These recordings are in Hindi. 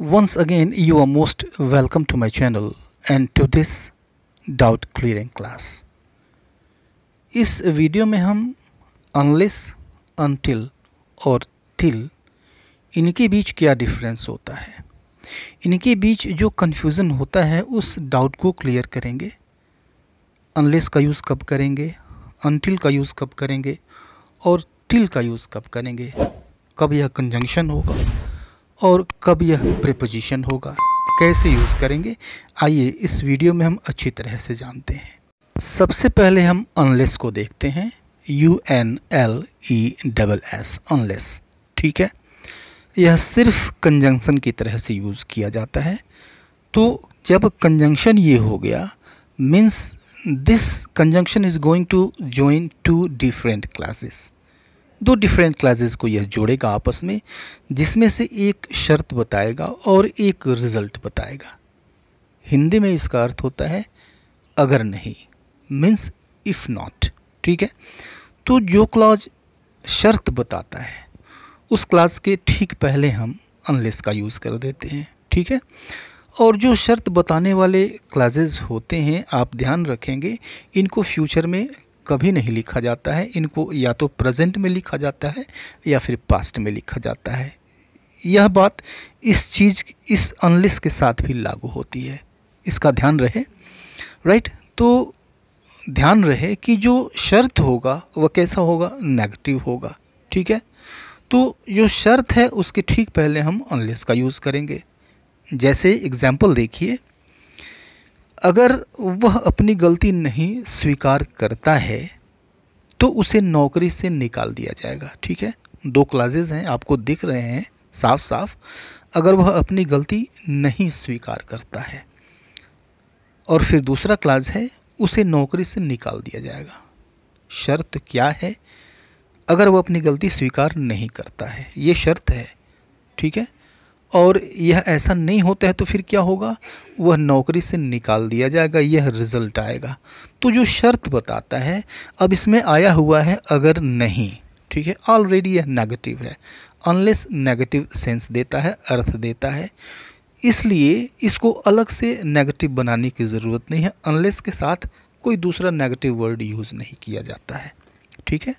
Once again, you are most welcome to my channel and to this doubt clearing class. इस वीडियो में हम unless, until और till इनके बीच क्या डिफरेंस होता है, इनके बीच जो कन्फ्यूज़न होता है उस डाउट को क्लियर करेंगे। unless का यूज़ कब करेंगे, until का यूज़ कब करेंगे और till का यूज़ कब करेंगे, कब यह कंजंक्शन होगा और कब यह प्रीपोजिशन होगा, कैसे यूज़ करेंगे, आइए इस वीडियो में हम अच्छी तरह से जानते हैं। सबसे पहले हम अनलेस को देखते हैं, UNLESS अनलेस। ठीक है, यह सिर्फ कंजंक्शन की तरह से यूज़ किया जाता है। तो जब कंजंक्शन ये हो गया means this conjunction is going to join two different classes. दो डिफरेंट क्लासेस को यह जोड़ेगा आपस में, जिसमें से एक शर्त बताएगा और एक रिज़ल्ट बताएगा। हिंदी में इसका अर्थ होता है अगर नहीं, मीन्स इफ़ नॉट। ठीक है, तो जो क्लॉज शर्त बताता है उस क्लास के ठीक पहले हम अनलेस का यूज़ कर देते हैं। ठीक है, और जो शर्त बताने वाले क्लासेस होते हैं आप ध्यान रखेंगे इनको फ्यूचर में कभी नहीं लिखा जाता है, इनको या तो प्रेजेंट में लिखा जाता है या फिर पास्ट में लिखा जाता है। यह बात इस अनलेस के साथ भी लागू होती है, इसका ध्यान रहे। राइट, तो ध्यान रहे कि जो शर्त होगा वह कैसा होगा, नेगेटिव होगा। ठीक है, तो जो शर्त है उसके ठीक पहले हम अनलेस का यूज़ करेंगे। जैसे एग्जाम्पल देखिए, अगर वह अपनी गलती नहीं स्वीकार करता है तो उसे नौकरी से निकाल दिया जाएगा। ठीक है, दो क्लासेस हैं आपको दिख रहे हैं साफ साफ। अगर वह अपनी गलती नहीं स्वीकार करता है और फिर दूसरा क्लास है उसे नौकरी से निकाल दिया जाएगा। शर्त क्या है, अगर वह अपनी गलती स्वीकार नहीं करता है, ये शर्त है। ठीक है, और यह ऐसा नहीं होता है तो फिर क्या होगा, वह नौकरी से निकाल दिया जाएगा, यह रिज़ल्ट आएगा। तो जो शर्त बताता है, अब इसमें आया हुआ है अगर नहीं। ठीक है, ऑलरेडी यह नेगेटिव है, अनलेस नेगेटिव सेंस देता है, अर्थ देता है, इसलिए इसको अलग से नेगेटिव बनाने की ज़रूरत नहीं है। अनलेस के साथ कोई दूसरा नेगेटिव वर्ड यूज़ नहीं किया जाता है। ठीक है,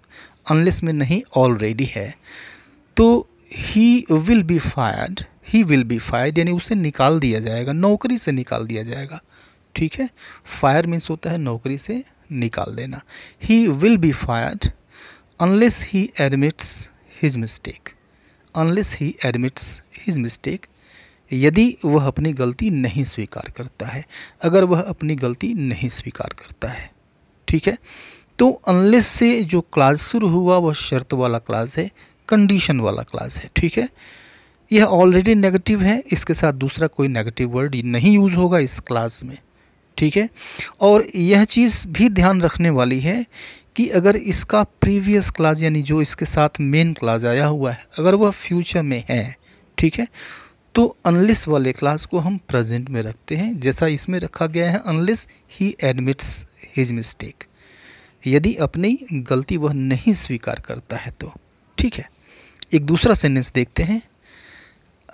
अनलेस में नहीं ऑलरेडी है। तो he will be fired, he will be fired यानी उसे निकाल दिया जाएगा, नौकरी से निकाल दिया जाएगा। ठीक है, फायर मीन्स होता है नौकरी से निकाल देना। He will be fired unless he admits his mistake, unless he admits his mistake, यदि वह अपनी गलती नहीं स्वीकार करता है, अगर वह अपनी गलती नहीं स्वीकार करता है। ठीक है, तो अनलेस से जो क्लास शुरू हुआ वह शर्त वाला क्लास है, कंडीशन वाला क्लास है। ठीक है, यह ऑलरेडी नेगेटिव है, इसके साथ दूसरा कोई नेगेटिव वर्ड नहीं यूज़ होगा इस क्लास में। ठीक है, और यह चीज़ भी ध्यान रखने वाली है कि अगर इसका प्रीवियस क्लास यानी जो इसके साथ मेन क्लास आया हुआ है अगर वह फ्यूचर में है, ठीक है, तो अनलेस वाले क्लास को हम प्रेजेंट में रखते हैं, जैसा इसमें रखा गया है unless he admits his mistake, यदि अपनी गलती वह नहीं स्वीकार करता है तो। ठीक है, एक दूसरा सेंटेंस देखते हैं,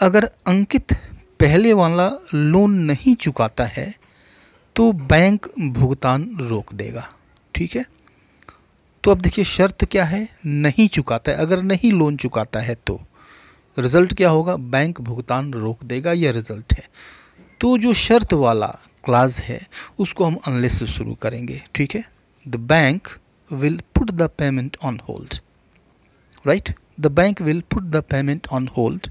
अगर अंकित पहले वाला लोन नहीं चुकाता है तो बैंक भुगतान रोक देगा। ठीक है, तो अब देखिए शर्त क्या है, नहीं चुकाता है, अगर नहीं लोन चुकाता है तो रिज़ल्ट क्या होगा, बैंक भुगतान रोक देगा, यह रिज़ल्ट है। तो जो शर्त वाला क्लास है उसको हम अनलेस से शुरू करेंगे। ठीक है, the bank will put the payment on hold. Right, the bank will put the payment on hold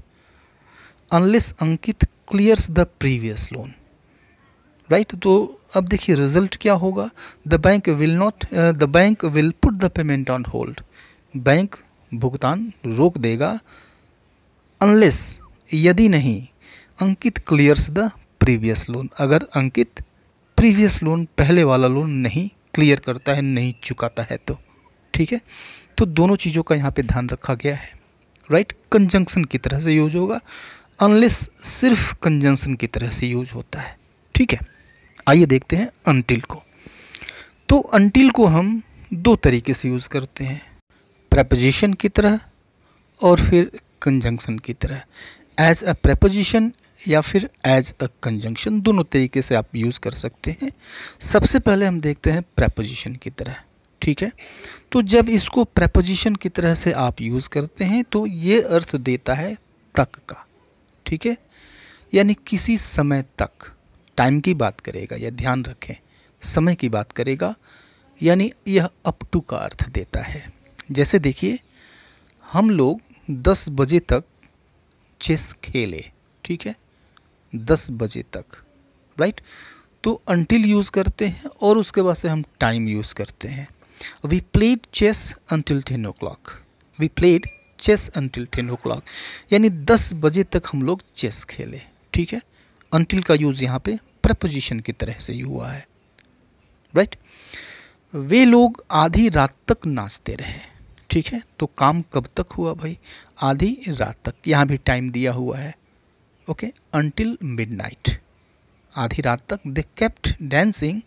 unless Ankit clears the previous loan. Right, तो अब देखिए रिजल्ट क्या होगा, the bank will put the payment on hold, bank भुगतान रोक देगा अनलेस यदि नहीं अंकित क्लियर्स द प्रीवियस लोन, अगर अंकित प्रीवियस लोन पहले वाला लोन नहीं क्लियर करता है, नहीं चुकाता है तो। ठीक है, तो दोनों चीज़ों का यहाँ पे ध्यान रखा गया है। राइट, कंजंक्शन की तरह से यूज होगा, अनलेस सिर्फ कंजंक्शन की तरह से यूज होता है। ठीक है, आइए देखते हैं अनटिल को। तो अनटिल को हम दो तरीके से यूज़ करते हैं, प्रेपोजिशन की तरह और फिर कंजंक्शन की तरह। एज अ प्रेपोजिशन या फिर एज अ कंजंक्शन, दोनों तरीके से आप यूज़ कर सकते हैं। सबसे पहले हम देखते हैं प्रेपोजिशन की तरह, ठीक है। तो जब इसको प्रेपोजिशन की तरह से आप यूज़ करते हैं तो ये अर्थ देता है तक का, ठीक है, यानी किसी समय तक, टाइम की बात करेगा, या ध्यान रखें समय की बात करेगा, यानी यह अप टू का अर्थ देता है। जैसे देखिए, हम लोग 10 बजे तक चेस खेले, ठीक है, 10 बजे तक, राइट। तो अंटिल यूज़ करते हैं और उसके बाद से हम टाइम यूज़ करते हैं। We played chess until 10 o'clock, we played chess until 10 o'clock, यानी 10 बजे तक हम लोग चेस खेले, ठीक है। अंटिल का यूज़ यहाँ पे प्रपोजिशन की तरह से हुआ है, राइट। वे लोग आधी रात तक नाचते रहे, ठीक है। तो काम कब तक हुआ भाई? आधी रात तक, यहाँ भी टाइम दिया हुआ है, ओके, अंटिल मिडनाइट, आधी रात तक। They kept dancing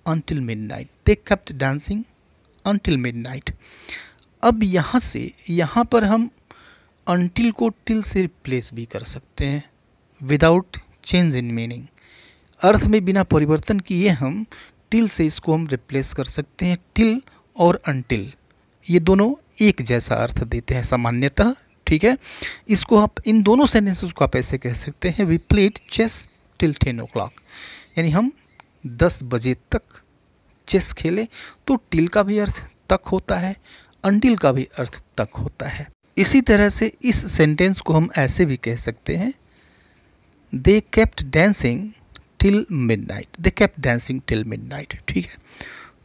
until midnight, they kept dancing until midnight. अब यहाँ से यहाँ पर हम अंटिल को टिल से रिप्लेस भी कर सकते हैं विदाउट चेंज इन मीनिंग। अर्थ में बिना परिवर्तन किए हम टिल से इसको हम रिप्लेस कर सकते हैं। टिल और अंटिल ये दोनों एक जैसा अर्थ देते हैं सामान्यतः, ठीक है। इसको आप इन दोनों सेंटेंसेस को आप ऐसे कह सकते हैं, we played chess till 10 o'clock, यानी हम 10 बजे तक चेस खेले। तो टिल का भी अर्थ तक होता है, अंटिल का भी अर्थ तक होता है। इसी तरह से इस सेंटेंस को हम ऐसे भी कह सकते हैं, they kept dancing till midnight, they kept dancing till midnight, ठीक है।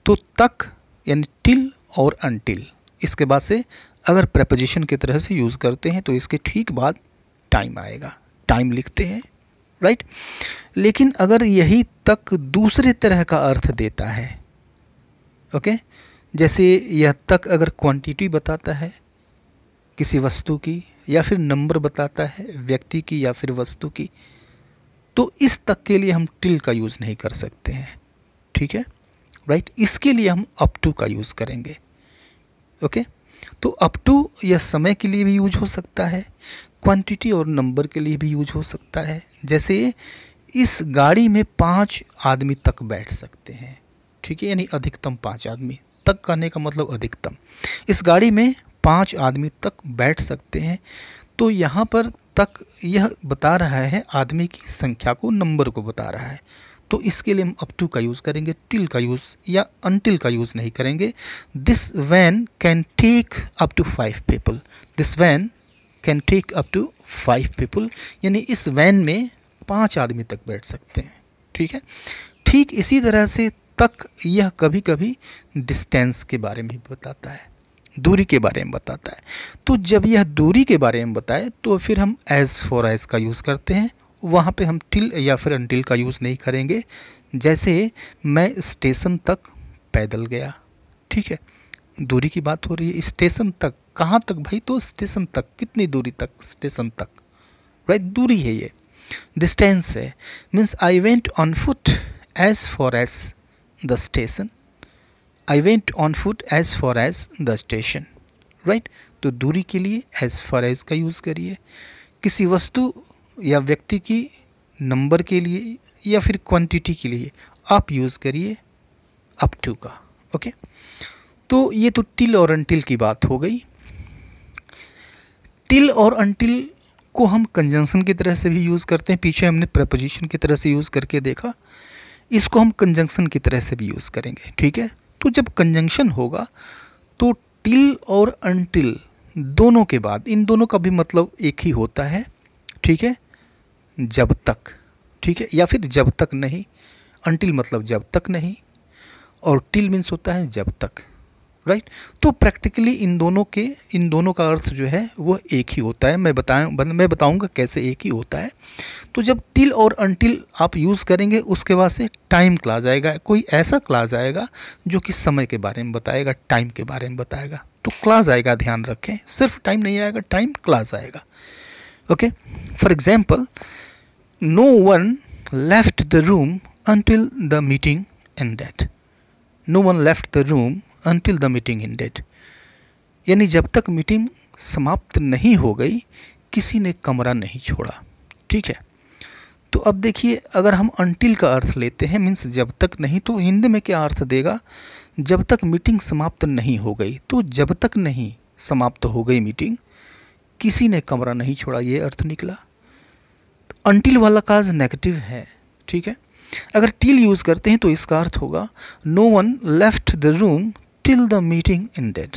तो तक यानी टिल और अंटिल, इसके बाद से अगर प्रेपोजिशन की तरह से यूज़ करते हैं तो इसके ठीक बाद टाइम आएगा, टाइम लिखते हैं, राइट। लेकिन अगर यही तक दूसरे तरह का अर्थ देता है, ओके, जैसे यह तक अगर क्वांटिटी बताता है किसी वस्तु की, या फिर नंबर बताता है व्यक्ति की या फिर वस्तु की, तो इस तक के लिए हम टिल का यूज़ नहीं कर सकते हैं, ठीक है, राइट। इसके लिए हम अप टू का यूज़ करेंगे, ओके। तो अप टू यह समय के लिए भी यूज हो सकता है, क्वांटिटी और नंबर के लिए भी यूज हो सकता है। जैसे इस गाड़ी में 5 आदमी तक बैठ सकते हैं, ठीक है, यानी अधिकतम 5 आदमी, तक कहने का मतलब अधिकतम। इस गाड़ी में 5 आदमी तक बैठ सकते हैं। तो यहाँ पर तक यह बता रहा है आदमी की संख्या को, नंबर को बता रहा है। तो इसके लिए हम अप टू का यूज़ करेंगे, टिल का यूज़ या अनटिल का यूज़ नहीं करेंगे। This van can take up to 5 people, this van can take up to 5 people, यानी इस वैन में 5 आदमी तक बैठ सकते हैं, ठीक है। ठीक इसी तरह से तक यह कभी कभी डिस्टेंस के बारे में बताता है, दूरी के बारे में बताता है। तो जब यह दूरी के बारे में बताए तो फिर हम एज फॉर एज का यूज़ करते हैं, वहाँ पे हम टिल या फिर अनटिल का यूज़ नहीं करेंगे। जैसे मैं स्टेशन तक पैदल गया, ठीक है, दूरी की बात हो रही है। स्टेशन तक, कहाँ तक भाई? तो स्टेशन तक, कितनी दूरी तक? स्टेशन तक, राइट, दूरी है ये, डिस्टेंस है। Means I went on foot as far as the station, I went on foot as far as the station, right. तो दूरी के लिए एज फॉर एज का यूज़ करिए। किसी वस्तु या व्यक्ति की नंबर के लिए या फिर क्वांटिटी के लिए आप यूज़ करिए अप टू का, ओके। तो ये तो टिल और अनटिल की बात हो गई। टिल और अनटिल को हम कंजंक्शन की तरह से भी यूज़ करते हैं, पीछे हमने प्रेपोजिशन की तरह से यूज़ करके देखा। इसको हम कंजंक्शन की तरह से भी यूज़ करेंगे, ठीक है। तो जब कंजंक्शन होगा तो टिल और अनटिल दोनों के बाद, इन दोनों का भी मतलब एक ही होता है, ठीक है, जब तक, ठीक है, या फिर जब तक नहीं। अनटिल मतलब जब तक नहीं, और टिल मीन्स होता है जब तक, राइट। तो प्रैक्टिकली इन दोनों का अर्थ जो है वो एक ही होता है। मैं बताऊंगा कैसे एक ही होता है। तो जब टिल और अनटिल आप यूज़ करेंगे उसके बाद से टाइम क्लास आएगा, कोई ऐसा क्लास आएगा जो कि समय के बारे में बताएगा, टाइम के बारे में बताएगा। तो क्लास आएगा, ध्यान रखें, सिर्फ टाइम नहीं आएगा, टाइम क्लास आएगा, okay. For example, no one left the room until the meeting ended, no one left the room until the meeting ended, यानी जब तक मीटिंग समाप्त नहीं हो गई किसी ने कमरा नहीं छोड़ा, ठीक है। तो अब देखिए, अगर हम अनटिल का अर्थ लेते हैं मीन्स जब तक नहीं, तो हिंदी में क्या अर्थ देगा, जब तक मीटिंग समाप्त नहीं हो गई। तो जब तक नहीं समाप्त हो गई मीटिंग, किसी ने कमरा नहीं छोड़ा, ये अर्थ निकला। तो अनटिल वाला काज नेगेटिव है, ठीक है। अगर टिल यूज़ करते हैं तो इसका अर्थ होगा no one left the room till the meeting ended,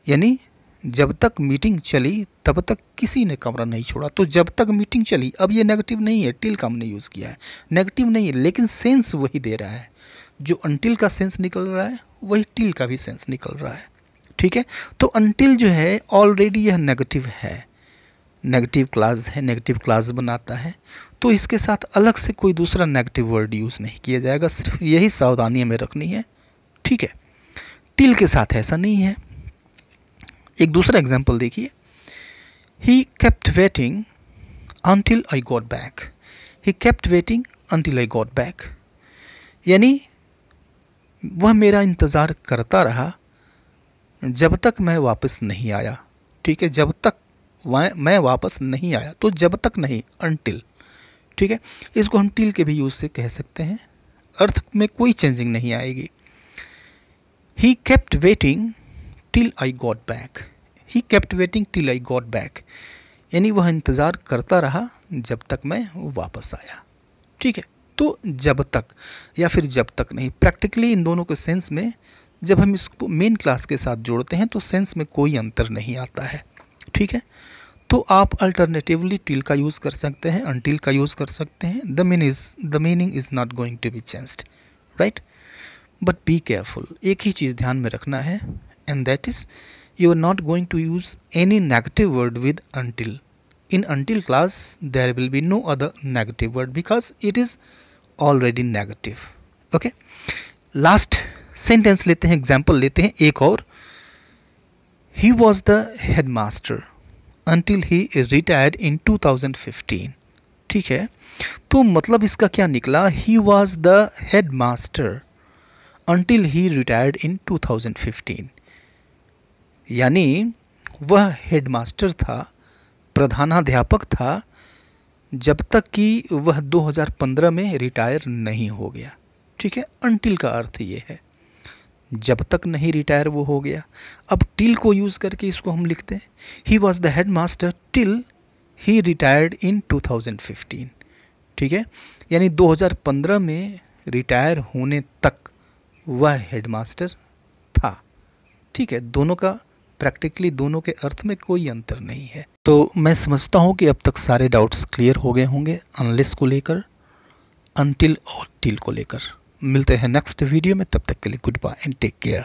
यानी जब तक मीटिंग चली तब तक किसी ने कमरा नहीं छोड़ा। तो जब तक मीटिंग चली, अब ये नेगेटिव नहीं है, टिल का हमने यूज़ किया है, नेगेटिव नहीं है, लेकिन सेंस वही दे रहा है। जो अनटिल का सेंस निकल रहा है वही टिल का भी सेंस निकल रहा है, ठीक है। तो अनटिल जो है ऑलरेडी यह नेगेटिव है, नेगेटिव क्लास है, नेगेटिव क्लास बनाता है। तो इसके साथ अलग से कोई दूसरा नेगेटिव वर्ड यूज़ नहीं किया जाएगा, सिर्फ यही सावधानी हमें रखनी है, ठीक है। टिल के साथ ऐसा नहीं है। एक दूसरा एग्जाम्पल देखिए, he kept waiting until I got back, he kept waiting until I got back, यानी वह मेरा इंतज़ार करता रहा जब तक मैं वापस नहीं आया, ठीक है। जब तक मैं वापस नहीं आया, तो जब तक नहीं, until, ठीक है। इसको हम टिल के भी यूज़ से कह सकते हैं, अर्थ में कोई चेंजिंग नहीं आएगी। ही kept waiting till I got back, he kept waiting till I got back, यानी वह इंतज़ार करता रहा जब तक मैं वापस आया, ठीक है। तो जब तक या फिर जब तक नहीं, प्रैक्टिकली इन दोनों के सेंस में जब हम इसको मेन क्लास के साथ जोड़ते हैं तो सेंस में कोई अंतर नहीं आता है, ठीक है। तो आप अल्टरनेटिवली टिल का यूज़ कर सकते हैं, अनटिल का यूज़ कर सकते हैं। The meaning is not going to be changed, right. But be careful, एक ही चीज़ ध्यान में रखना है, and that is you are not going to use any negative word with until. In until class there will be no other negative word because it is already negative. Okay, last sentence लेते हैं, एग्जाम्पल लेते हैं एक और। He was the headmaster until he retired in 2015, ठीक है। तो मतलब इसका क्या निकला, he was the headmaster until he retired in 2015, यानी वह हेडमास्टर था, प्रधानाध्यापक था, जब तक कि वह 2015 में रिटायर नहीं हो गया, ठीक है। अनटिल का अर्थ ये है, जब तक नहीं रिटायर वो हो गया। अब टिल को यूज़ करके इसको हम लिखते हैं, he was the headmaster till he retired in 2015, ठीक है। यानी 2015 में रिटायर होने तक वह हेडमास्टर था, ठीक है। दोनों का प्रैक्टिकली दोनों के अर्थ में कोई अंतर नहीं है। तो मैं समझता हूँ कि अब तक सारे डाउट्स क्लियर हो गए होंगे, अनलेस को लेकर, अनटिल और टिल को लेकर। मिलते हैं नेक्स्ट वीडियो में, तब तक के लिए goodbye and take care.